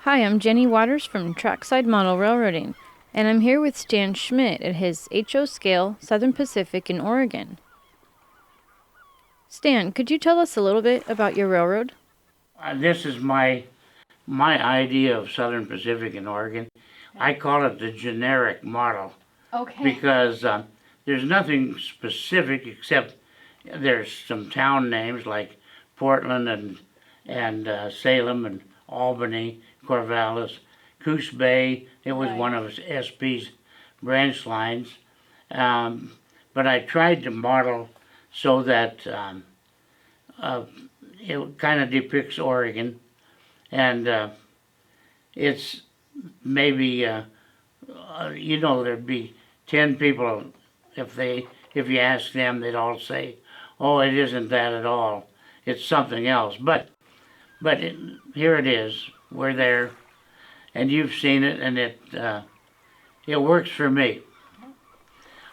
Hi, I'm Jenny Waters from Trackside Model Railroading, and I'm here with Stan Schmidt at his HO Scale Southern Pacific in Oregon. Stan, could you tell us a little bit about your railroad? This is my idea of Southern Pacific in Oregon. I call it the generic model because there's nothing specific except there's some town names like Portland and Salem and Albany, Corvallis, Coos Bay. It was one of SP's branch lines, but I tried to model so that it kind of depicts Oregon, and it's maybe there'd be 10 people if you ask them, they'd all say, "Oh, it isn't that at all. It's something else." But here it is. We're there, and you've seen it, and it works for me.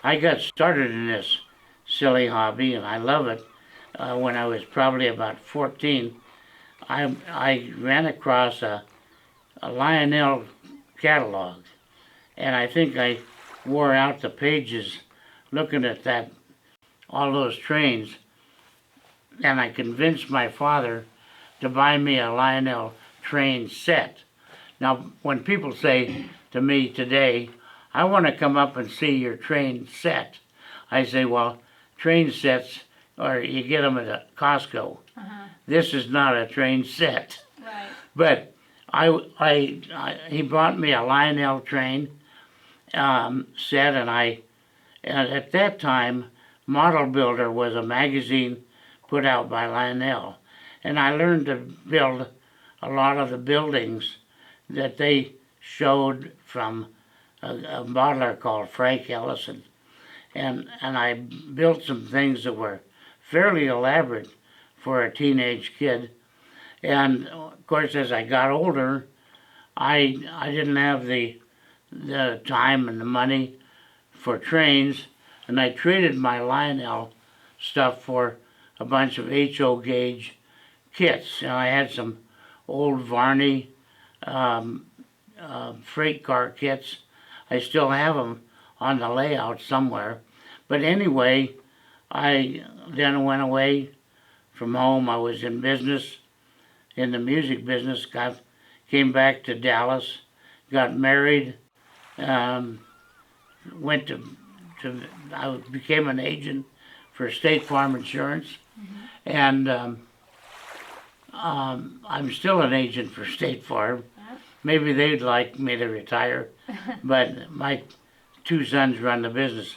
I got started in this silly hobby, and I love it. When I was probably about 14, I ran across a Lionel catalog, and I think I wore out the pages looking at all those trains, and I convinced my father to buy me a Lionel train set. Now, when people say to me today, "I want to come up and see your train set," I say, well, train sets, or you get them at Costco. This is not a train set. Right. But he bought me a Lionel train set, and at that time, Model Builder was a magazine put out by Lionel, and I learned to build a lot of the buildings that they showed from a modeler called Frank Ellison, and I built some things that were fairly elaborate for a teenage kid. And of course, as I got older, I didn't have the time and the money for trains, and I traded my Lionel stuff for a bunch of HO gauge kits. And I had some old Varney freight car kits. I still have them on the layout somewhere. But anyway, I then went away from home. I was in business, in the music business, came back to Dallas, got married, went I became an agent for State Farm Insurance, and I'm still an agent for State Farm. Maybe they'd like me to retire, but my two sons run the business.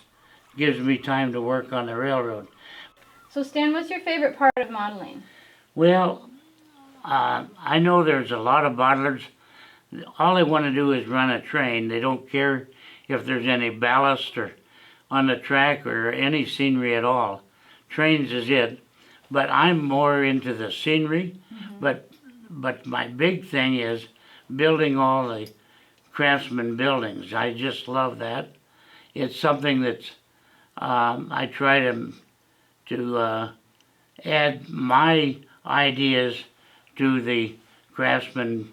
Gives me time to work on the railroad. So, Stan, what's your favorite part of modeling? Well, I know there's a lot of modelers. All they want to do is run a train. They don't care if there's any ballast or on the track or any scenery at all. Trains is it. But I'm more into the scenery. But my big thing is building all the craftsman buildings. I just love that. It's something that's I try to add my ideas to the craftsman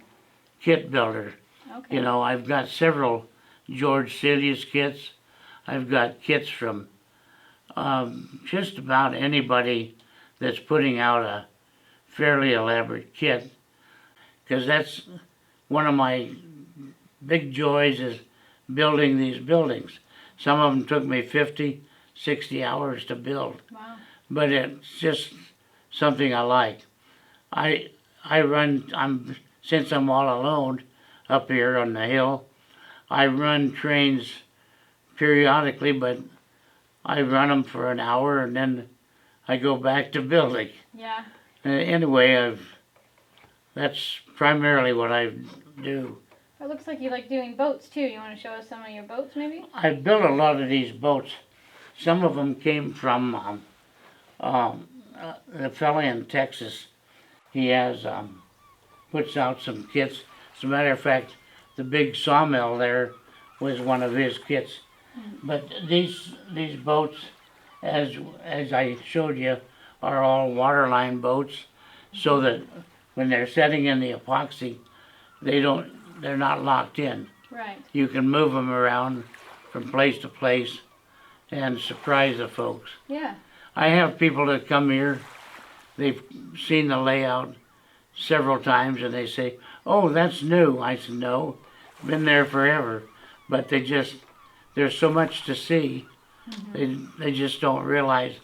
kit builder. Okay. You know, I've got several George Celius kits. I've got kits from just about anybody that's putting out a fairly elaborate kit, because that's one of my big joys is building these buildings. Some of them took me 50, 60 hours to build. Wow. But it's just something I like. Since I'm all alone up here on the hill, I run trains periodically, but I run them for an hour and then I go back to building. Yeah. Anyway, that's primarily what I do. It looks like you like doing boats too. You want to show us some of your boats, maybe? I built a lot of these boats. Some of them came from the fella in Texas. He has puts out some kits. As a matter of fact, the big sawmill there was one of his kits. But these boats, as I showed you, are all waterline boats, so that when they're setting in the epoxy, they're not locked in. Right. You can move them around from place to place and surprise the folks. Yeah. I have people that come here, they've seen the layout several times and they say, "Oh, that's new." I said, "No, it's been there forever." But there's so much to see, they just don't realize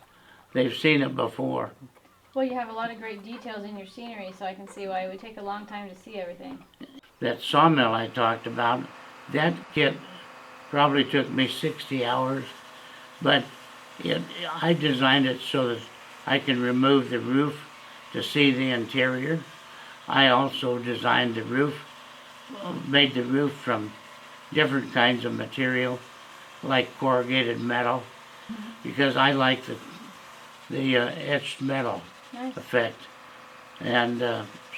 they've seen it before. Well, you have a lot of great details in your scenery, so I can see why it would take a long time to see everything. That sawmill I talked about, that kit probably took me 60 hours, but I designed it so that I can remove the roof to see the interior. I also designed the roof, made the roof from different kinds of material, like corrugated metal, because I like the etched metal effect, and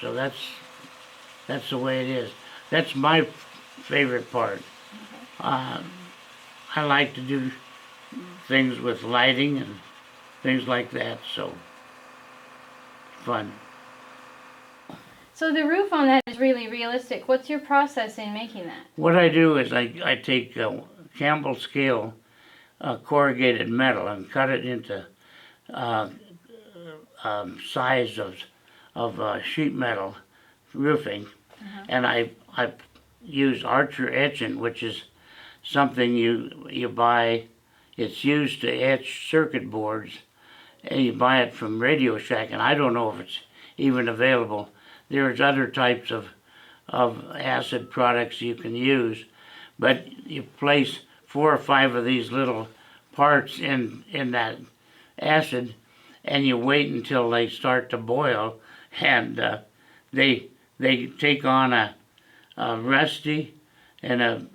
so that's the way it is. That's my favorite part. I like to do things with lighting and things like that, so fun. So the roof on that is really realistic. What's your process in making that? What I do is I take Campbell scale corrugated metal and cut it into size of sheet metal roofing, and I use Archer etching, which is something you buy. It's used to etch circuit boards, and you buy it from Radio Shack, and I don't know if it's even available. There's other types of acid products you can use, but you place 4 or 5 of these little parts in that acid, and you wait until they start to boil, and they take on a rusty and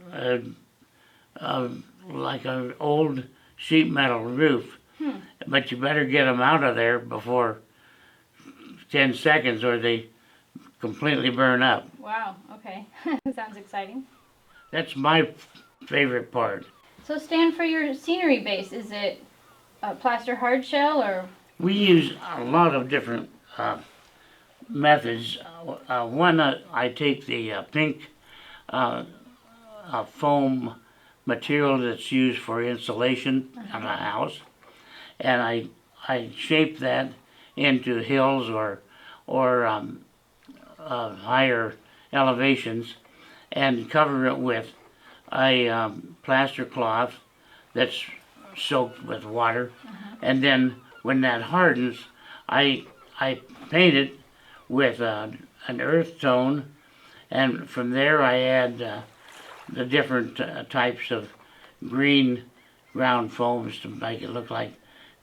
like an old sheet metal roof. But you better get them out of there before 10 seconds or they completely burn up. Wow, okay. Sounds exciting. That's my favorite part. So Stan, for your scenery base, is it a plaster hard shell or? We use a lot of different methods. One, I take the pink foam material that's used for insulation of a house, and I shape that into hills or higher elevations, and cover it with a plaster cloth that's soaked with water, and then when that hardens, I paint it with an earth tone, and from there I add the different types of green ground foams to make it look like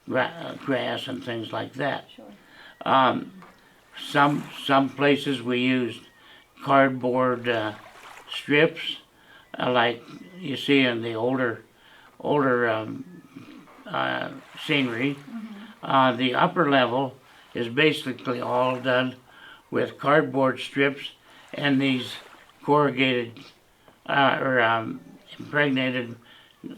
grass and things like that. Sure. Some places we used cardboard strips, like you see in the older scenery. The upper level is basically all done with cardboard strips and these corrugated impregnated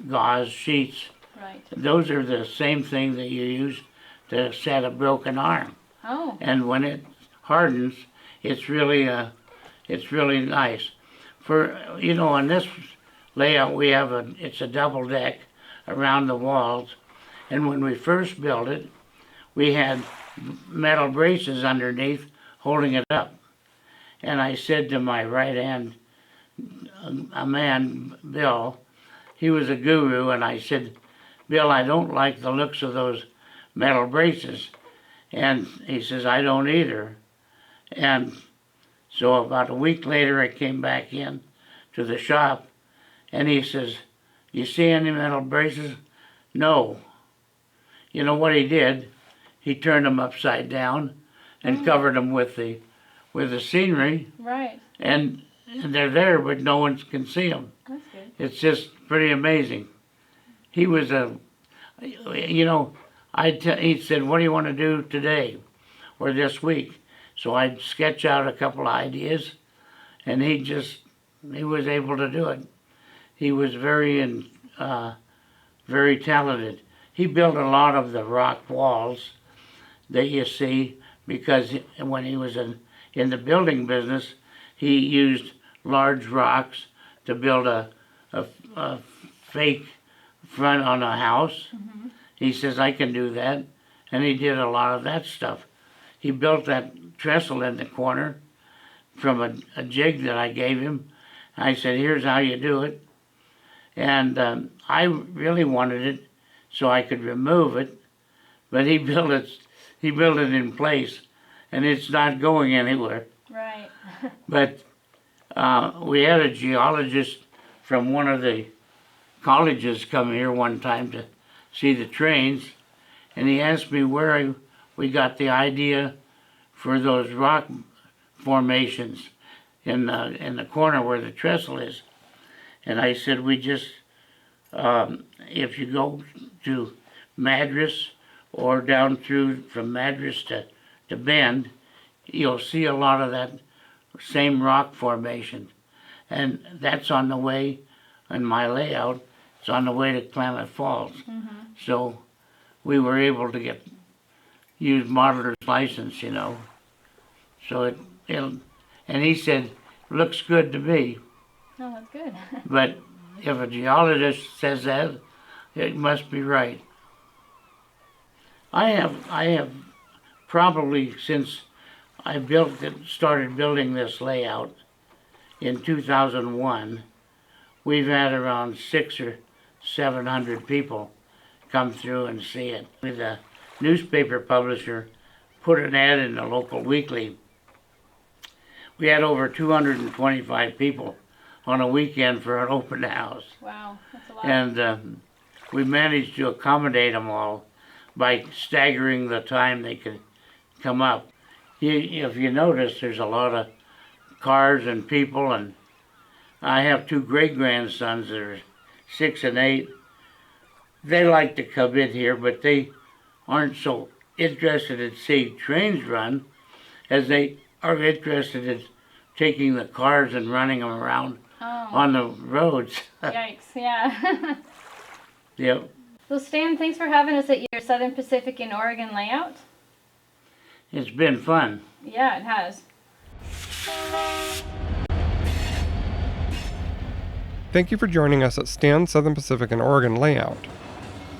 gauze sheets. Right. Those are the same thing that you use to set a broken arm. Oh. And when it hardens, it's really nice. For on this layout we have it's a double deck around the walls, and when we first built it, we had metal braces underneath holding it up. And I said to my right hand, a man, Bill, he was a guru, and I said, "Bill, I don't like the looks of those metal braces." And he says, "I don't either." And so about a week later, I came back in to the shop, and he says, "You see any metal braces?" "No." You know what he did? He turned them upside down and covered them with the scenery. Right. And they're there, but no one can see them. That's good. It's just pretty amazing. He was he said, "What do you want to do today or this week?" So I'd sketch out a couple of ideas, and he was able to do it. He was very talented. He built a lot of the rock walls that you see, because when he was in the building business, he used large rocks to build a fake front on a house. Mm-hmm. He says, I can do that. And he did a lot of that stuff. He built that trestle in the corner from a jig that I gave him. I said, here's how you do it. And I really wanted it so I could remove it, but he built it in place, and it's not going anywhere. Right. But we had a geologist from one of the colleges come here one time to see the trains, and he asked me where we got the idea for those rock formations in the corner where the trestle is. And I said, we just, if you go to Madras or down through from Madras to Bend, you'll see a lot of that same rock formation. And that's on the way, in my layout, it's on the way to Klamath Falls. Mm-hmm. So we were able to use modeler's license, you know. So and he said, looks good to me. Oh, that's good. But if a geologist says that, it must be right. I have probably, since I started building this layout in 2001, we've had around 600 or 700 people come through and see it. The newspaper publisher put an ad in the local weekly. We had over 225 people on a weekend for an open house. Wow, that's a lot. And we managed to accommodate them all by staggering the time they could come up. If you notice, there's a lot of cars and people, and I have two great-grandsons that are 6 and 8. They like to come in here, but they aren't so interested in seeing trains run as they are interested in taking the cars and running them around on the roads. Yikes, yeah. Yep. Well, Stan, thanks for having us at your Southern Pacific and Oregon layout. It's been fun. Yeah, it has. Thank you for joining us at Stan's Southern Pacific and Oregon layout.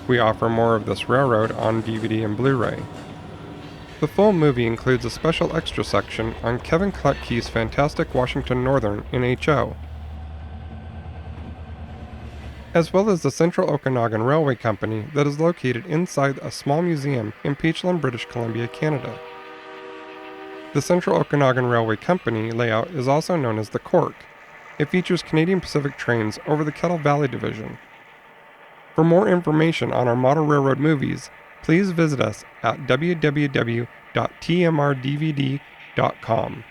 We offer more of this railroad on DVD and Blu-ray. The full movie includes a special extra section on Kevin Kletke's fantastic Washington Northern in HO, as well as the Central Okanagan Railway Company that is located inside a small museum in Peachland, British Columbia, Canada. The Central Okanagan Railway Company layout is also known as the Cork. It features Canadian Pacific trains over the Kettle Valley Division. For more information on our model railroad movies, please visit us at www.tmrdvd.com.